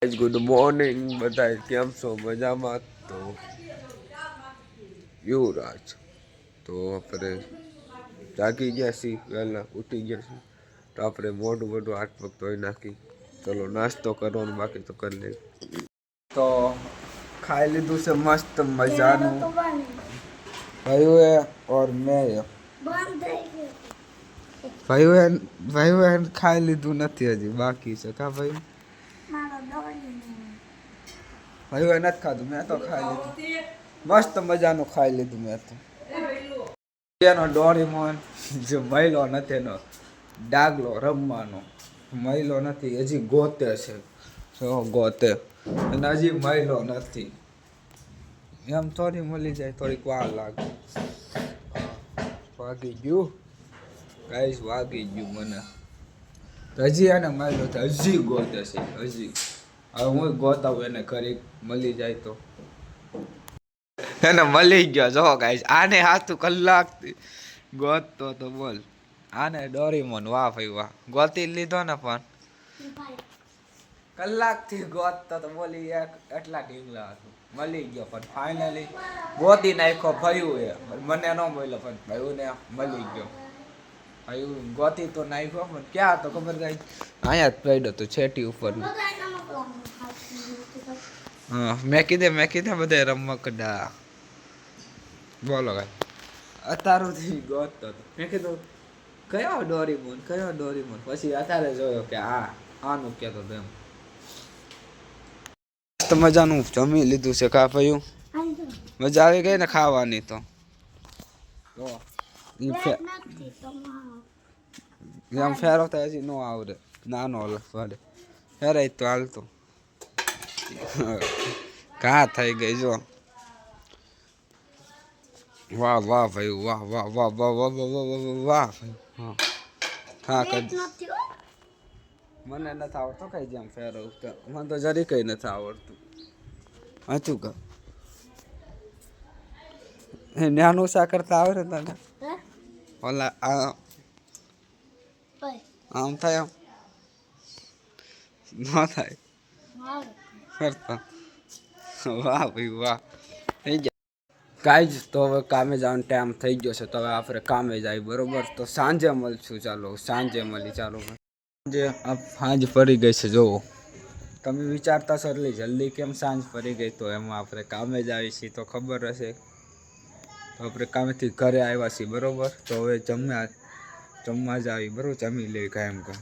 Good morning બધા કેમ છો મજામાં? તો યુવરાજ તો આપણે જાગી ગયા છીએ, વહેલા ઉઠી ગયા છીએ, તો આપણે મોઢું હાથ પગ ધોઈ નાખી. ચલો નાસ્તો કરવાનો બાકી તો કરી લઈએ. તો ખાઈ લીધું છે મસ્ત મજાનું ભાઈ ઓર મેં ભાઈ ખાઈ લીધું નથી હજી, બાકી છે કા ભાઈ? ભાઈ નથી ખાધું, મેં તો ખાઈ લીધું મસ્ત મજાનું ખાઈ લીધું મેં તો. એનો ડોરેમોન જે મહિલો નથી એનો ડાગલો રમવાનો મહિલો નથી, હજી ગોતે છે ગોતે અને હજી મહિલો નથી. એમ થોડી મળી જાય, થોડીક વાર લાગે. વાગી ગયું ગાઈસ, વાગી ગયું મને. હજી એને મહિલો હજી ગોતે છે હજી. હવે હું ગોતાવ એને ઘરે મળી જાય તો. એને મળી ગયો જો ગાઈસ, આને હાથું કલાક ગોતતો તો બોલ. આને ડોરેમોન વાહ ભાઈ વાહ, ગોતી લીધો ને પણ કલાકથી ગોતતો તો બોલી એટલા ઢીંગલા હતું. મળી ગયો પણ ફાઇનલી ગોતી નાખ્યો ભયું એ. મને ન મળ્યો પણ ભયું ને મળી ગયો. ભયું ગોતી તો નાખ્યો પણ ક્યાં તો ખબર કઈ અહીંયા જ પડ્યો તો છેટી ઉપર. હા મેં કીધે બધા રમકડા બોલો ભાઈ. અત્યારથી ગોતતો હતો. મેં કીધું કયો ડોરેમોન પછી અત્યારે જોયો કે આનું કહેતો હતો એમ. તો મજાનું જમી લીધું છે કા ભાઈ? મજા આવી ગઈ ને ખાવાની? તો એમ ફેરવતા હજી ન આવડે, નાનો વડે ફેરાય તો હાલતો. ઘા થઈ ગઈ જો. વાહ વાહ ભાઈ વાહ વાહ વાહ વાહ વાહ વાહ વાહ. હા મને નથી આવડતો કઈ જેમ ફેરવું તો, મને તો જરી કઈ નથી આવડતું. હાચું કા નાનું શા કરતા આવડે તને? ઓલા આમ થાય આમ ન થાય કરતા. વાહ ભાઈ વાહ. ગાઈઝ તો હવે કામે જવાનો ટાઈમ થઈ ગયો છે, તો હવે આપણે કામે જાય બરોબર. તો સાંજે મળશું, ચાલો સાંજે મળી. ચાલો સાંજ પડી ગઈ છે જોવો. તમે વિચારતા છો એટલી જલ્દી કેમ સાંજ પડી ગઈ? તો એમાં આપણે કામે જ આવી છીએ તો ખબર હશે. તો આપણે કામેથી ઘરે આવ્યા છીએ બરોબર. તો હવે જમવા જ આવી બરોબર, જમી લેવી કાંઈ એમ કાં.